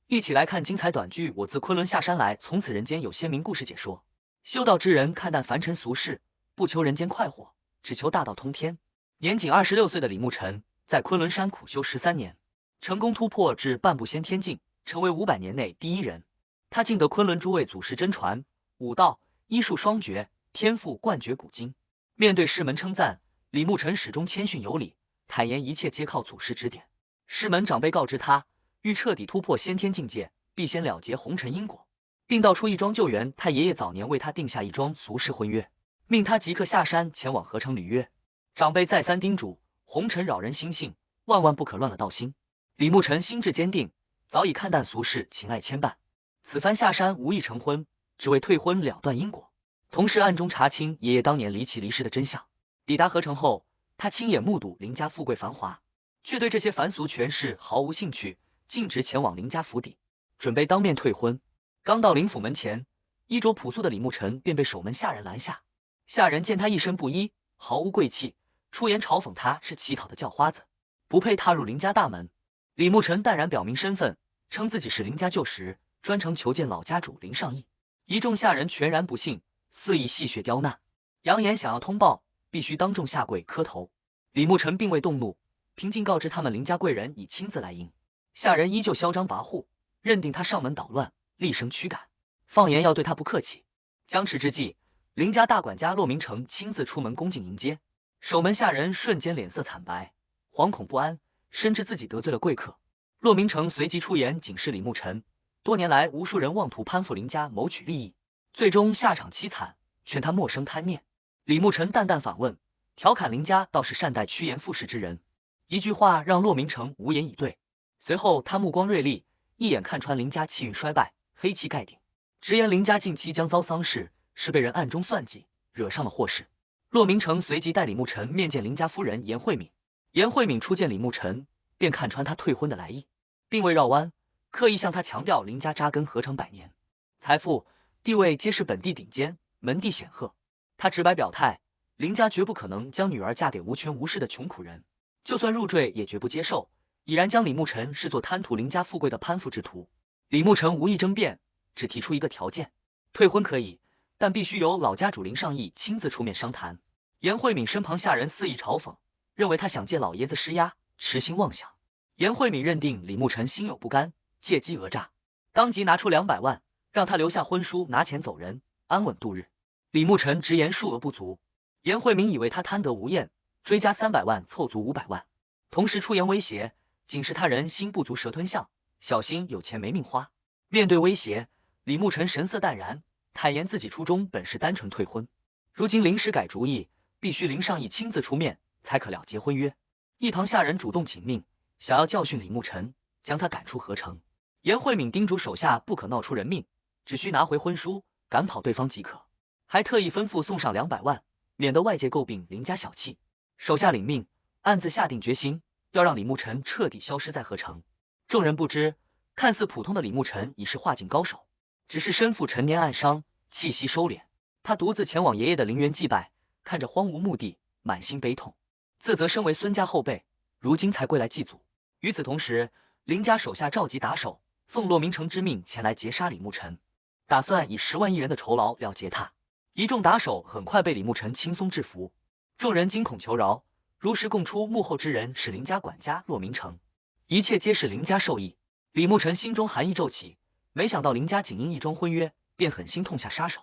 一起来看精彩短剧《我自昆仑下山来》，从此人间有鲜明故事解说。修道之人看淡凡尘俗事，不求人间快活，只求大道通天。年仅26岁的李牧尘，在昆仑山苦修13年，成功突破至半步先天境，成为500年内第一人。他尽得昆仑诸位祖师真传，武道、医术双绝，天赋冠绝古今。面对师门称赞，李牧尘始终谦逊有礼，坦言一切皆靠祖师指点。师门长辈告知他，欲彻底突破先天境界，必先了结红尘因果，并道出一桩救援他爷爷早年为他定下一桩俗世婚约，命他即刻下山前往河城履约。长辈再三叮嘱，红尘扰人心性，万万不可乱了道心。李牧尘心智坚定，早已看淡俗世情爱牵绊，此番下山无意成婚，只为退婚了断因果，同时暗中查清爷爷当年离奇离世的真相。抵达河城后，他亲眼目睹林家富贵繁华，却对这些凡俗权势毫无兴趣，径直前往林家府邸，准备当面退婚。刚到林府门前，衣着朴素的李牧尘便被守门下人拦下。下人见他一身布衣，毫无贵气，出言嘲讽他是乞讨的叫花子，不配踏入林家大门。李牧尘淡然表明身份，称自己是林家旧识，专程求见老家主林尚义。一众下人全然不信，肆意戏谑刁难，扬言想要通报，必须当众下跪磕头。李牧尘并未动怒，平静告知他们林家贵人已亲自来迎。下人依旧嚣张跋扈，认定他上门捣乱，厉声驱赶，放言要对他不客气。僵持之际，林家大管家骆明成亲自出门恭敬迎接，守门下人瞬间脸色惨白，惶恐不安，深知自己得罪了贵客。骆明成随即出言警示李牧尘，多年来无数人妄图攀附林家谋取利益，最终下场凄惨，劝他莫生贪念。李牧尘淡淡反问，调侃林家倒是善待趋炎附势之人，一句话让骆明成无言以对。随后他目光锐利，一眼看穿林家气运衰败，黑气盖顶，直言林家近期将遭丧事，是被人暗中算计，惹上了祸事。骆明成随即带李牧尘面见林家夫人严慧敏。严慧敏初见李牧尘，便看穿他退婚的来意，并未绕弯，刻意向他强调林家扎根河城100年，财富地位皆是本地顶尖，门第显赫。他直白表态，林家绝不可能将女儿嫁给无权无势的穷苦人，就算入赘也绝不接受，已然将李牧尘视作贪图林家富贵的攀附之徒。李牧尘无意争辩，只提出一个条件，退婚可以，但必须由老家主林尚义亲自出面商谈。严慧敏身旁下人肆意嘲讽，认为他想借老爷子施压，痴心妄想。严慧敏认定李牧尘心有不甘，借机讹诈，当即拿出200万，让他留下婚书，拿钱走人，安稳度日。李牧尘直言数额不足，严慧敏以为他贪得无厌，追加300万凑足500万，同时出言威胁，警示他人心不足蛇吞象，小心有钱没命花。面对威胁，李牧尘神色淡然，坦言自己初衷本是单纯退婚，如今临时改主意，必须林尚义亲自出面才可了结婚约。一旁下人主动请命，想要教训李牧尘，将他赶出河城。严慧敏叮嘱手下不可闹出人命，只需拿回婚书，赶跑对方即可，还特意吩咐送上200万，免得外界诟病林家小气。手下领命，暗自下定决心，要让李牧尘彻底消失在河城。众人不知，看似普通的李牧尘已是化境高手，只是身负陈年暗伤，气息收敛。他独自前往爷爷的陵园祭拜，看着荒芜墓地，满心悲痛，自责身为孙家后辈，如今才归来祭祖。与此同时，林家手下召集打手，奉骆明成之命前来劫杀李牧尘，打算以10万1人的酬劳了结他。一众打手很快被李牧尘轻松制服，众人惊恐求饶，如实供出幕后之人是林家管家骆明成，一切皆是林家授意。李牧尘心中寒意骤起，没想到林家仅因一桩婚约，便狠心痛下杀手。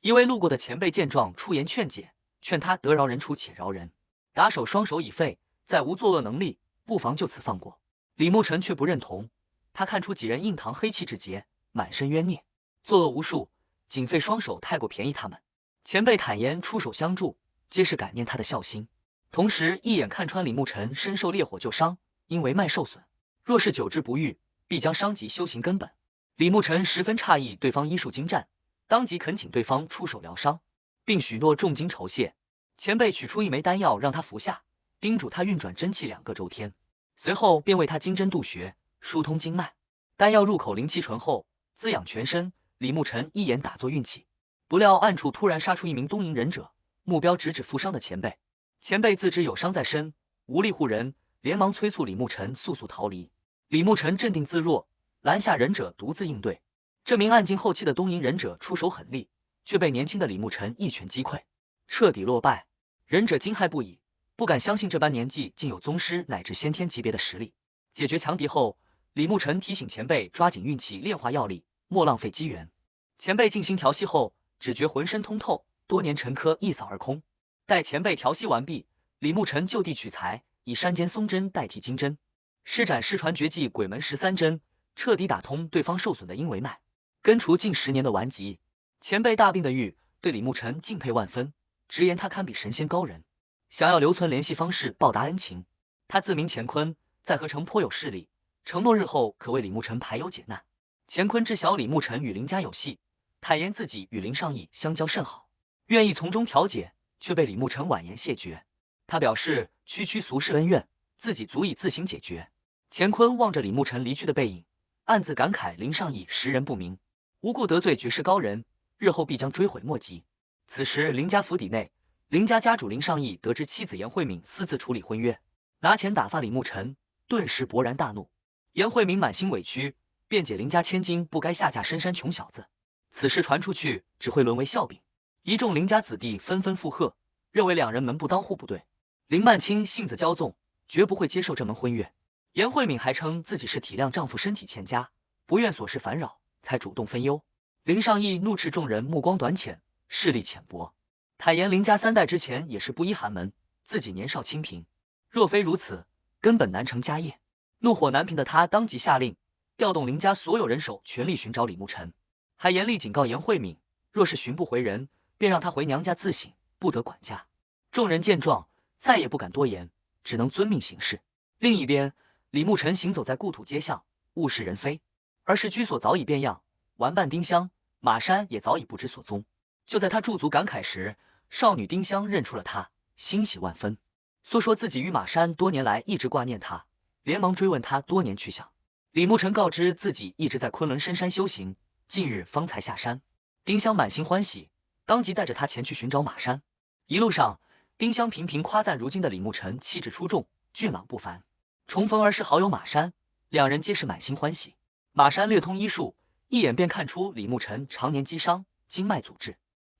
一位路过的前辈见状出言劝解，劝他得饶人处且饶人。打手双手已废，再无作恶能力，不妨就此放过。李牧尘却不认同，他看出几人印堂黑气至极，满身冤孽，作恶无数，仅废双手太过便宜他们。前辈坦言出手相助，皆是感念他的孝心，同时一眼看穿李牧尘身受烈火旧伤，因为脉受损，若是久治不愈，必将伤及修行根本。李牧尘十分诧异对方医术精湛，当即恳请对方出手疗伤，并许诺重金酬谢。前辈取出一枚丹药让他服下，叮嘱他运转真气2个周天，随后便为他经针渡穴，疏通经脉。丹药入口灵气醇厚，滋养全身。李牧尘一眼打坐运气，不料暗处突然杀出一名东瀛忍者，目标直指负伤的前辈。前辈自知有伤在身，无力护人，连忙催促李牧尘速速逃离。李牧尘镇定自若，拦下忍者独自应对。这名暗尽后期的东瀛忍者出手狠厉，却被年轻的李牧尘一拳击溃，彻底落败。忍者惊骇不已，不敢相信这般年纪竟有宗师乃至先天级别的实力。解决强敌后，李牧尘提醒前辈抓紧运气炼化药力，莫浪费机缘。前辈静心调息后，只觉浑身通透，多年沉疴一扫而空。待前辈调息完毕，李牧尘就地取材，以山间松针代替金针，施展失传绝技鬼门13针，彻底打通对方受损的阴维脉，根除近10年的顽疾。前辈大病的愈，对李牧尘敬佩万分，直言他堪比神仙高人，想要留存联系方式报答恩情。他自名乾坤，在河城颇有势力，承诺日后可为李牧尘排忧解难。乾坤知晓李牧尘与林家有隙，坦言自己与林尚义相交甚好，愿意从中调解，却被李牧尘婉言谢绝。他表示区区俗世恩怨，自己足以自行解决。乾坤望着李牧尘离去的背影，暗自感慨林尚义识人不明，无故得罪绝世高人，日后必将追悔莫及。此时林家府邸内，林家家主林尚义得知妻子严慧敏私自处理婚约，拿钱打发李牧尘，顿时勃然大怒。严慧敏满心委屈，辩解林家千金不该下嫁深山穷小子，此事传出去只会沦为笑柄。一众林家子弟纷纷附和，认为两人门不当户不对。林曼青性子骄纵，绝不会接受这门婚约。严慧敏还称自己是体谅丈夫身体欠佳，不愿琐事烦扰，才主动分忧。林尚义怒斥众人目光短浅，势力浅薄，坦言林家3代之前也是不依寒门，自己年少清贫，若非如此，根本难成家业。怒火难平的他当即下令调动林家所有人手，全力寻找李牧尘，还严厉警告严慧敏，若是寻不回人，便让他回娘家自省，不得管家。众人见状，再也不敢多言，只能遵命行事。另一边，李牧尘行走在故土街巷，物是人非，儿时居所早已变样，玩伴丁香、马山也早已不知所踪。就在他驻足感慨时，少女丁香认出了他，欣喜万分，诉说自己与马山多年来一直挂念他，连忙追问他多年去向。李牧尘告知自己一直在昆仑深山修行，近日方才下山。丁香满心欢喜，当即带着他前去寻找马山。一路上，丁香频频夸赞如今的李牧尘气质出众，俊朗不凡。重逢儿时好友马山，两人皆是满心欢喜。马山略通医术，一眼便看出李牧尘常年积伤，经脉阻滞，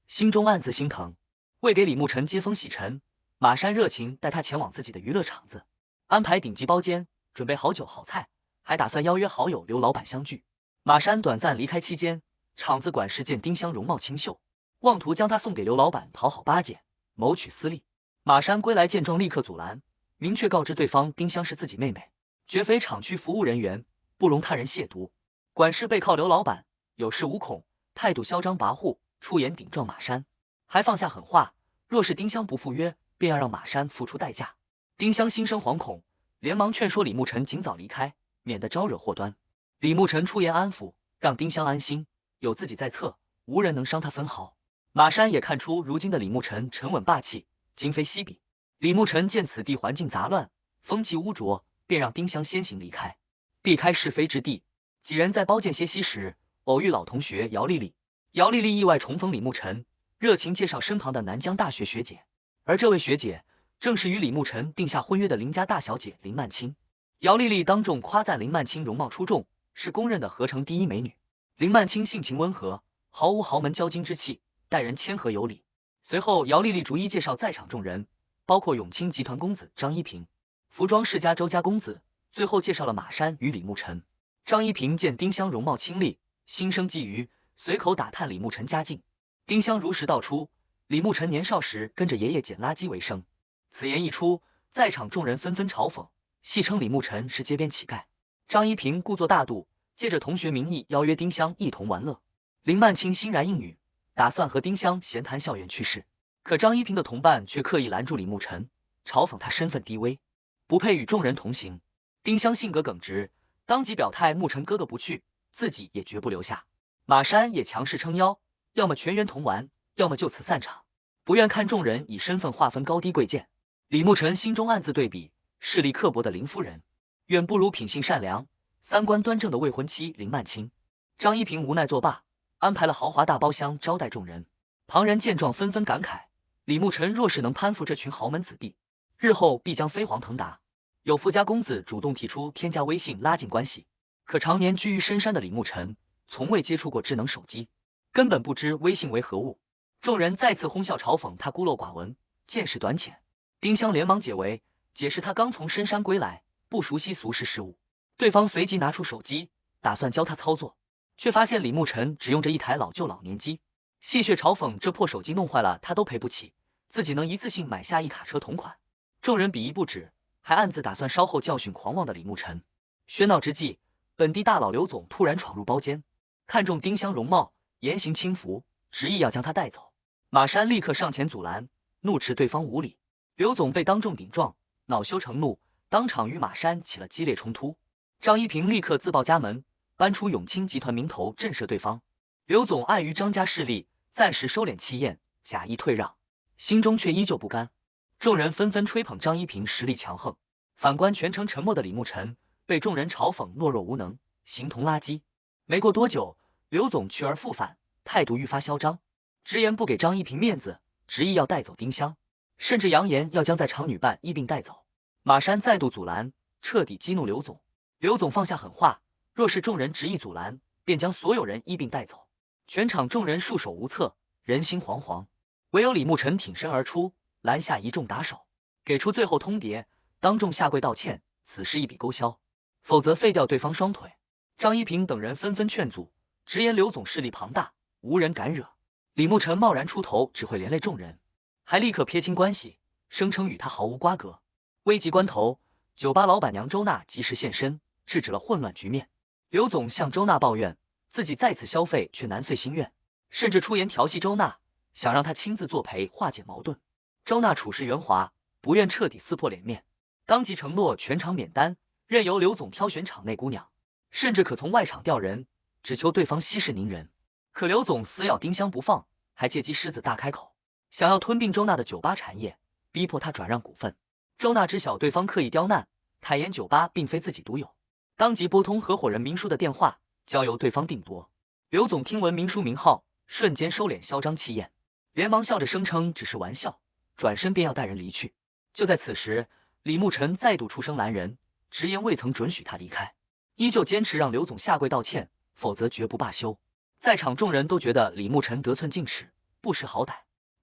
心中暗自心疼。为给李牧尘接风洗尘，马山热情带他前往自己的娱乐场子，安排顶级包间，准备好酒好菜，还打算邀约好友刘老板相聚。马山短暂离开期间，场子管事见丁香容貌清秀，妄图将她送给刘老板讨好巴结，谋取私利。马山归来见状，立刻阻拦，明确告知对方丁香是自己妹妹，绝非厂区服务人员，不容他人亵渎。管事背靠刘老板，有恃无恐，态度嚣张跋扈，出言顶撞马山，还放下狠话，若是丁香不赴约，便要让马山付出代价。丁香心生惶恐，连忙劝说李牧尘尽早离开，免得招惹祸端。李牧尘出言安抚，让丁香安心，有自己在侧，无人能伤他分毫。马山也看出如今的李牧尘沉稳霸气，今非昔比。李牧尘见此地环境杂乱，风气污浊，便让丁香先行离开，避开是非之地。几人在包间歇息时，偶遇老同学姚丽丽。姚丽丽意外重逢李牧尘，热情介绍身旁的南疆大学学姐，而这位学姐正是与李牧尘定下婚约的林家大小姐林曼青。姚丽丽当众夸赞林曼青容貌出众，是公认的河城第一美女。林曼青性情温和，毫无豪门骄矜之气，待人谦和有礼。随后姚丽丽逐一介绍在场众人，包括永清集团公子张一平、服装世家周家公子，最后介绍了马山与李牧尘。张一平见丁香容貌清丽，心生觊觎，随口打探李牧尘家境。丁香如实道出，李牧尘年少时跟着爷爷捡垃圾为生。此言一出，在场众人纷纷嘲讽，戏称李牧尘是街边乞丐。张一平故作大度，借着同学名义邀约丁香一同玩乐。林曼青欣然应允，打算和丁香闲谈校园趣事。可张一平的同伴却刻意拦住李牧尘，嘲讽他身份低微，不配与众人同行。丁香性格耿直，当即表态牧尘哥哥不去，自己也绝不留下。马山也强势撑腰，要么全员同玩，要么就此散场，不愿看众人以身份划分高低贵贱。李牧尘心中暗自对比，势力刻薄的林夫人，远不如品性善良、三观端正的未婚妻林曼青。张一平无奈作罢，安排了豪华大包厢招待众人。旁人见状纷纷感慨，李牧尘若是能攀附这群豪门子弟，日后必将飞黄腾达。有富家公子主动提出添加微信拉近关系，可常年居于深山的李牧尘，从未接触过智能手机，根本不知微信为何物。众人再次哄笑嘲讽他孤陋寡闻、见识短浅。丁香连忙解围，解释他刚从深山归来，不熟悉俗世事物。对方随即拿出手机，打算教他操作，却发现李牧尘只用着一台老旧老年机，戏谑嘲讽这破手机弄坏了他都赔不起，自己能一次性买下一卡车同款。众人鄙夷不止，还暗自打算稍后教训狂妄的李牧尘。喧闹之际，本地大佬刘总突然闯入包间，看中丁香容貌，言行轻浮，执意要将她带走。马山立刻上前阻拦，怒斥对方无礼。刘总被当众顶撞，恼羞成怒，当场与马山起了激烈冲突。张一平立刻自报家门，搬出永清集团名头震慑对方。刘总碍于张家势力，暂时收敛气焰，假意退让，心中却依旧不甘。众人纷纷吹捧张一平实力强横，反观全程沉默的李牧尘，被众人嘲讽懦弱无能，形同垃圾。没过多久，刘总去而复返，态度愈发嚣张，直言不给张一平面子，执意要带走丁香，甚至扬言要将在场女伴一并带走。马山再度阻拦，彻底激怒刘总。刘总放下狠话，若是众人执意阻拦，便将所有人一并带走。全场众人束手无策，人心惶惶，唯有李牧尘挺身而出，拦下一众打手，给出最后通牒，当众下跪道歉，此事一笔勾销，否则废掉对方双腿。张一平等人纷纷劝阻，直言刘总势力庞大，无人敢惹。李牧尘贸然出头，只会连累众人，还立刻撇清关系，声称与他毫无瓜葛。危急关头，酒吧老板娘周娜及时现身，制止了混乱局面。刘总向周娜抱怨自己在此消费却难遂心愿，甚至出言调戏周娜，想让她亲自作陪化解矛盾。周娜处事圆滑，不愿彻底撕破脸面，当即承诺全场免单，任由刘总挑选场内姑娘，甚至可从外场调人，只求对方息事宁人。可刘总死咬丁香不放，还借机狮子大开口，想要吞并周娜的酒吧产业，逼迫她转让股份。周娜知晓对方刻意刁难，坦言酒吧并非自己独有，当即拨通合伙人明书的电话，交由对方定夺。刘总听闻明书名号，瞬间收敛嚣张气焰，连忙笑着声称只是玩笑，转身便要带人离去。就在此时，李牧尘再度出声拦人，直言未曾准许他离开，依旧坚持让刘总下跪道歉，否则绝不罢休。在场众人都觉得李牧尘得寸进尺，不识好歹。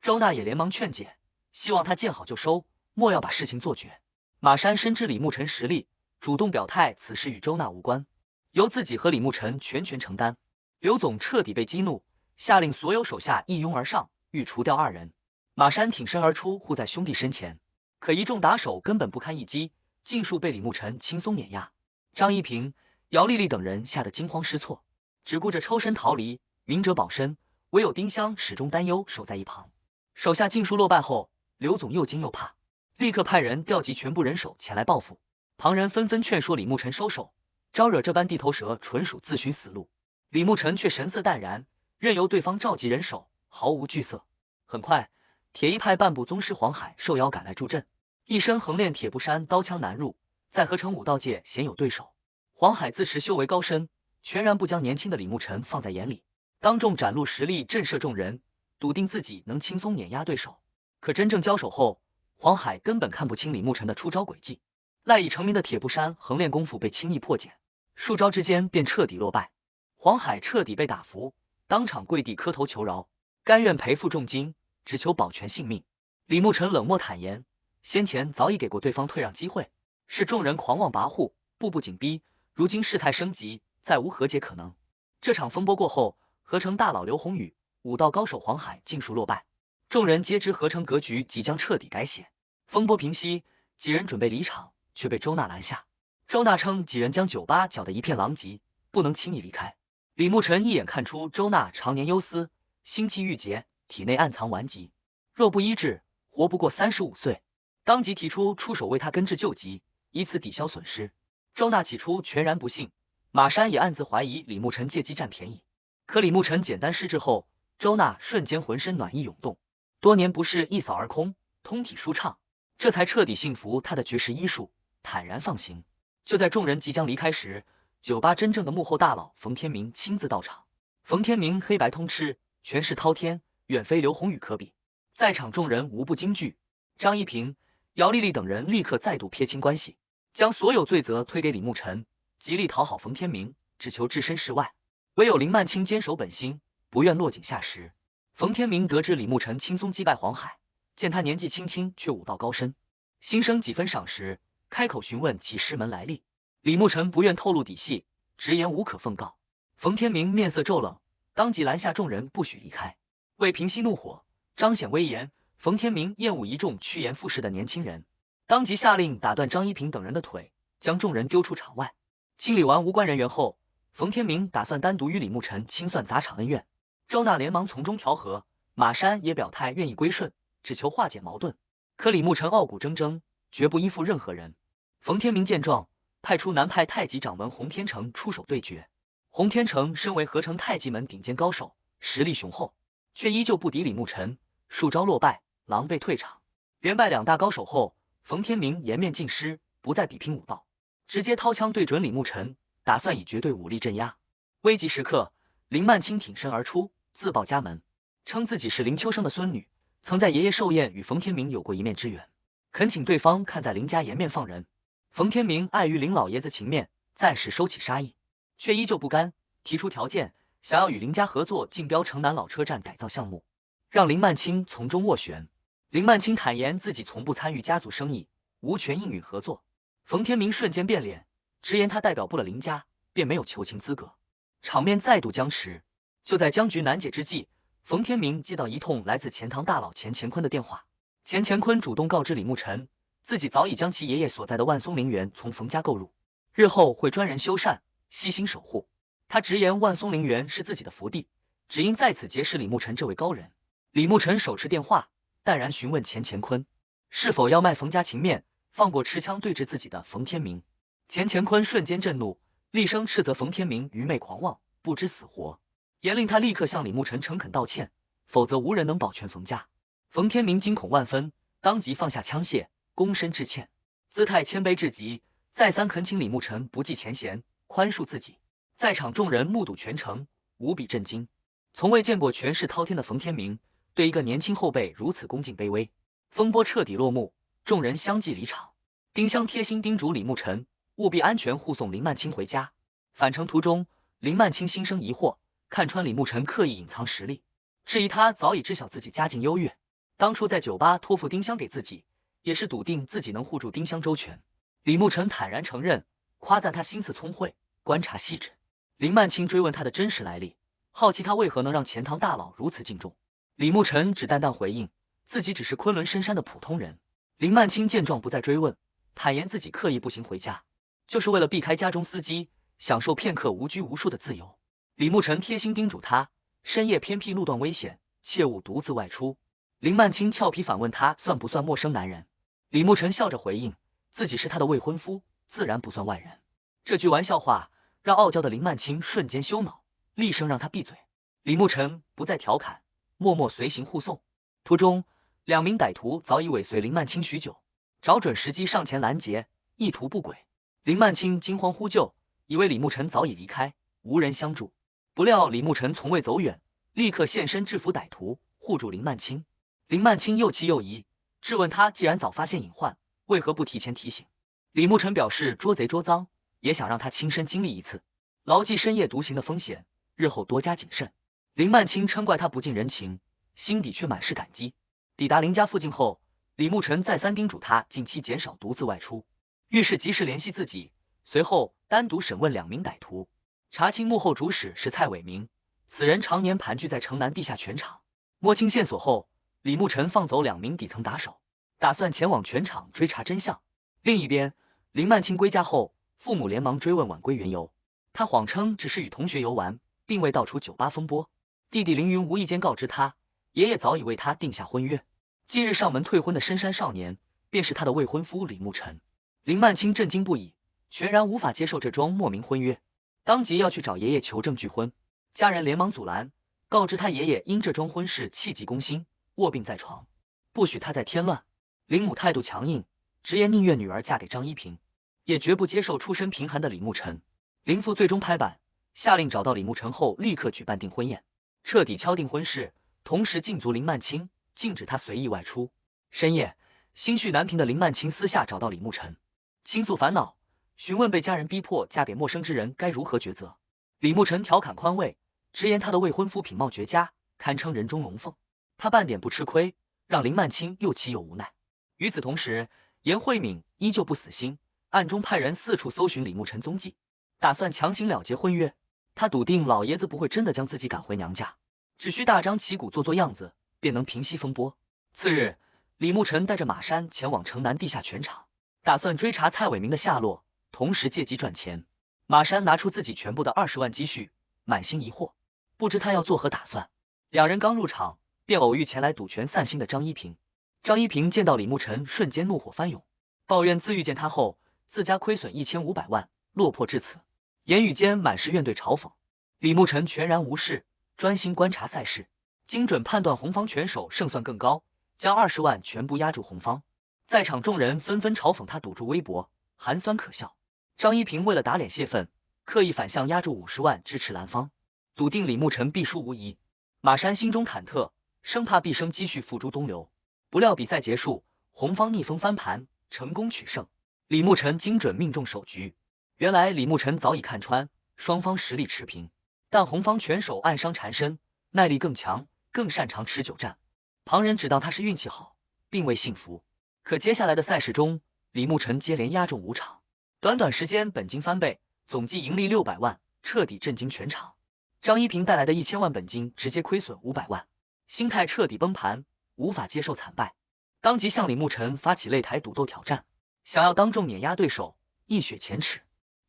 周娜也连忙劝解，希望他见好就收，莫要把事情做绝。马山深知李牧尘实力，主动表态此事与周娜无关，由自己和李牧尘全权承担。刘总彻底被激怒，下令所有手下一拥而上，欲除掉二人。马山挺身而出，护在兄弟身前，可一众打手根本不堪一击，尽数被李牧尘轻松碾压。张一平、姚丽丽等人吓得惊慌失措，只顾着抽身逃离，明哲保身，唯有丁香始终担忧守在一旁。手下尽数落败后，刘总又惊又怕，立刻派人调集全部人手前来报复。旁人纷纷劝说李牧尘收手，招惹这般地头蛇纯属自寻死路。李牧尘却神色淡然，任由对方召集人手，毫无惧色。很快，铁一派半部宗师黄海受邀赶来助阵，一身横练铁布衫，刀枪难入，在合成武道界鲜有对手。黄海自持修为高深，全然不将年轻的李牧尘放在眼里，当众展露实力震慑众人，笃定自己能轻松碾压对手。可真正交手后，黄海根本看不清李牧尘的出招轨迹，赖以成名的铁布衫横练功夫被轻易破解，数招之间便彻底落败。黄海彻底被打服，当场跪地磕头求饶，甘愿赔付重金，只求保全性命。李牧尘冷漠坦言，先前早已给过对方退让机会，是众人狂妄跋扈，步步紧逼，如今事态升级，再无和解可能。这场风波过后，合成大佬刘宏宇、武道高手黄海尽数落败，众人皆知合成格局即将彻底改写。风波平息，几人准备离场，却被周娜拦下。周娜称几人将酒吧搅得一片狼藉，不能轻易离开。李牧尘一眼看出周娜常年忧思，心气郁结，体内暗藏顽疾，若不医治，活不过35岁。当即提出出手为他根治旧疾，以此抵消损失。周娜起初全然不信，马山也暗自怀疑李牧尘借机占便宜。可李牧尘简单施治后，周娜瞬间浑身暖意涌动，多年不适一扫而空，通体舒畅，这才彻底信服他的绝世医术，坦然放行。就在众人即将离开时，酒吧真正的幕后大佬冯天明亲自到场。冯天明黑白通吃，权势滔天，远非刘宏宇可比。在场众人无不惊惧，张一平、姚丽丽等人立刻再度撇清关系，将所有罪责推给李牧尘，极力讨好冯天明，只求置身事外。唯有林曼青坚守本心，不愿落井下石。冯天明得知李慕辰轻松击败黄海，见他年纪轻轻却武道高深，心生几分赏识，开口询问其师门来历。李慕辰不愿透露底细，直言无可奉告。冯天明面色骤冷，当即拦下众人不许离开。为平息怒火，彰显威严，冯天明厌恶一众趋炎附势的年轻人，当即下令打断张一平等人的腿，将众人丢出场外。清理完无关人员后，冯天明打算单独与李慕辰清算砸场恩怨。周娜连忙从中调和，马山也表态愿意归顺，只求化解矛盾。可李慕辰傲骨铮铮，绝不依附任何人。冯天明见状，派出南派太极掌门洪天成出手对决。洪天成身为合成太极门顶尖高手，实力雄厚，却依旧不敌李慕辰，数招落败，狼狈退场。连败两大高手后，冯天明颜面尽失，不再比拼武道，直接掏枪对准李慕辰，打算以绝对武力镇压。危急时刻，林曼青挺身而出，自报家门，称自己是林秋生的孙女，曾在爷爷寿宴与冯天明有过一面之缘，恳请对方看在林家颜面放人。冯天明碍于林老爷子情面，暂时收起杀意，却依旧不甘，提出条件，想要与林家合作竞标城南老车站改造项目，让林曼青从中斡旋。林曼青坦言自己从不参与家族生意，无权应允合作。冯天明瞬间变脸，直言他代表不了林家，便没有求情资格。场面再度僵持。就在僵局难解之际，冯天明接到一通来自钱塘大佬钱乾坤的电话。钱乾坤主动告知李慕辰，自己早已将其爷爷所在的万松陵园从冯家购入，日后会专人修缮，悉心守护。他直言万松陵园是自己的福地，只因在此结识李慕辰这位高人。李慕辰手持电话，淡然询问钱乾坤是否要卖冯家情面，放过持枪对峙自己的冯天明。钱乾坤瞬间震怒，厉声斥责冯天明愚昧狂妄，不知死活，严令他立刻向李慕辰诚恳道歉，否则无人能保全冯家。冯天明惊恐万分，当即放下枪械，躬身致歉，姿态谦卑至极，再三恳请李慕辰不计前嫌，宽恕自己。在场众人目睹全程，无比震惊。从未见过权势滔天的冯天明对一个年轻后辈如此恭敬卑微。风波彻底落幕，众人相继离场。丁香贴心叮嘱李慕辰务必安全护送林曼青回家。返程途中，林曼青心生疑惑，看穿李慕辰刻意隐藏实力，质疑他早已知晓自己家境优越，当初在酒吧托付丁香给自己，也是笃定自己能护住丁香周全。李慕辰坦然承认，夸赞他心思聪慧，观察细致。林曼青追问他的真实来历，好奇他为何能让钱塘大佬如此敬重。李慕辰只淡淡回应，自己只是昆仑深山的普通人。林曼青见状不再追问，坦言自己刻意步行回家，就是为了避开家中司机，享受片刻无拘无束的自由。李慕辰贴心叮嘱他，深夜偏僻路段危险，切勿独自外出。林曼青俏皮反问他算不算陌生男人。李慕辰笑着回应，自己是他的未婚夫，自然不算外人。这句玩笑话让傲娇的林曼青瞬间羞恼，厉声让他闭嘴。李慕辰不再调侃，默默随行护送。途中，两名歹徒早已尾随林曼青许久，找准时机上前拦截，意图不轨。林曼青惊慌呼救，以为李慕辰早已离开，无人相助。不料李慕辰从未走远，立刻现身制服歹徒，护住林曼青。林曼青又气又疑，质问他既然早发现隐患，为何不提前提醒？李慕辰表示捉贼捉赃，也想让他亲身经历一次，牢记深夜独行的风险，日后多加谨慎。林曼青嗔怪他不近人情，心底却满是感激。抵达林家附近后，李慕辰再三叮嘱他近期减少独自外出，遇事及时联系自己。随后单独审问两名歹徒，查清幕后主使是蔡伟明，此人常年盘踞在城南地下拳场。摸清线索后，李慕辰放走两名底层打手，打算前往拳场追查真相。另一边，林曼青归家后，父母连忙追问晚归缘由，他谎称只是与同学游玩，并未道出酒吧风波。弟弟凌云无意间告知他，爷爷早已为他定下婚约，近日上门退婚的深山少年便是他的未婚夫李慕辰。林曼青震惊不已，全然无法接受这桩莫名婚约，当即要去找爷爷求证拒婚。家人连忙阻拦，告知他爷爷因这桩婚事气急攻心，卧病在床，不许他再添乱。林母态度强硬，直言宁愿女儿嫁给张一平，也绝不接受出身贫寒的李慕辰。林父最终拍板，下令找到李慕辰后立刻举办订婚宴，彻底敲定婚事，同时禁足林曼青，禁止他随意外出。深夜，心绪难平的林曼青私下找到李慕辰，倾诉烦恼，询问被家人逼迫嫁给陌生之人该如何抉择。李牧尘调侃宽慰，直言他的未婚夫品貌绝佳，堪称人中龙凤，他半点不吃亏，让林曼青又气又无奈。与此同时，严慧敏依旧不死心，暗中派人四处搜寻李牧尘踪迹，打算强行了结婚约。他笃定老爷子不会真的将自己赶回娘家，只需大张旗鼓做做样子，便能平息风波。次日，李牧尘带着马山前往城南地下拳场，打算追查蔡伟明的下落，同时借机赚钱。马山拿出自己全部的20万积蓄，满心疑惑，不知他要作何打算。两人刚入场，便偶遇前来赌拳散心的张一平。张一平见到李牧尘，瞬间怒火翻涌，抱怨自遇见他后，自家亏损1500万，落魄至此，言语间满是怨怼嘲讽。李牧尘全然无视，专心观察赛事，精准判断红方拳手胜算更高，将20万全部押注红方。在场众人纷纷嘲讽他赌注微薄，寒酸可笑。张一平为了打脸泄愤，刻意反向押注50万支持蓝方，笃定李牧尘必输无疑。马山心中忐忑，生怕毕生积蓄付诸东流。不料比赛结束，红方逆风翻盘，成功取胜。李牧尘精准命中首局。原来李牧尘早已看穿，双方实力持平，但红方拳手暗伤缠身，耐力更强，更擅长持久战。旁人只当他是运气好，并未信服。可接下来的赛事中，李牧尘接连押中5场，短短时间本金翻倍，总计盈利600万，彻底震惊全场。张一平带来的1000万本金直接亏损500万，心态彻底崩盘，无法接受惨败，当即向李牧尘发起擂台赌斗挑战，想要当众碾压对手，一雪前耻。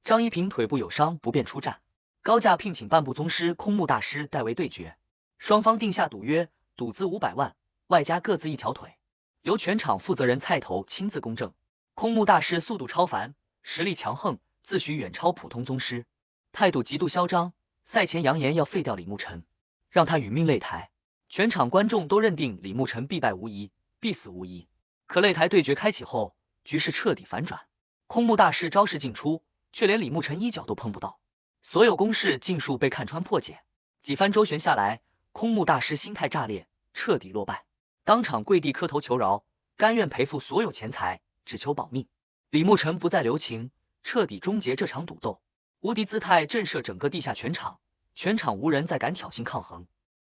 张一平腿部有伤，不便出战，高价聘请半步宗师空木大师代为对决，双方定下赌约，赌资500万，外加各自一条腿，由全场负责人蔡头亲自公证。空木大师速度超凡，实力强横，自诩远超普通宗师，态度极度嚣张，赛前扬言要废掉李牧尘，让他殒命擂台。全场观众都认定李牧尘必败无疑，必死无疑。可擂台对决开启后，局势彻底反转，空木大师招式尽出，却连李牧尘一脚都碰不到，所有攻势尽数被看穿破解。几番周旋下来，空木大师心态炸裂，彻底落败，当场跪地磕头求饶，甘愿赔付所有钱财，只求保命。李牧尘不再留情，彻底终结这场赌斗，无敌姿态震慑整个地下拳场，全场无人再敢挑衅抗衡。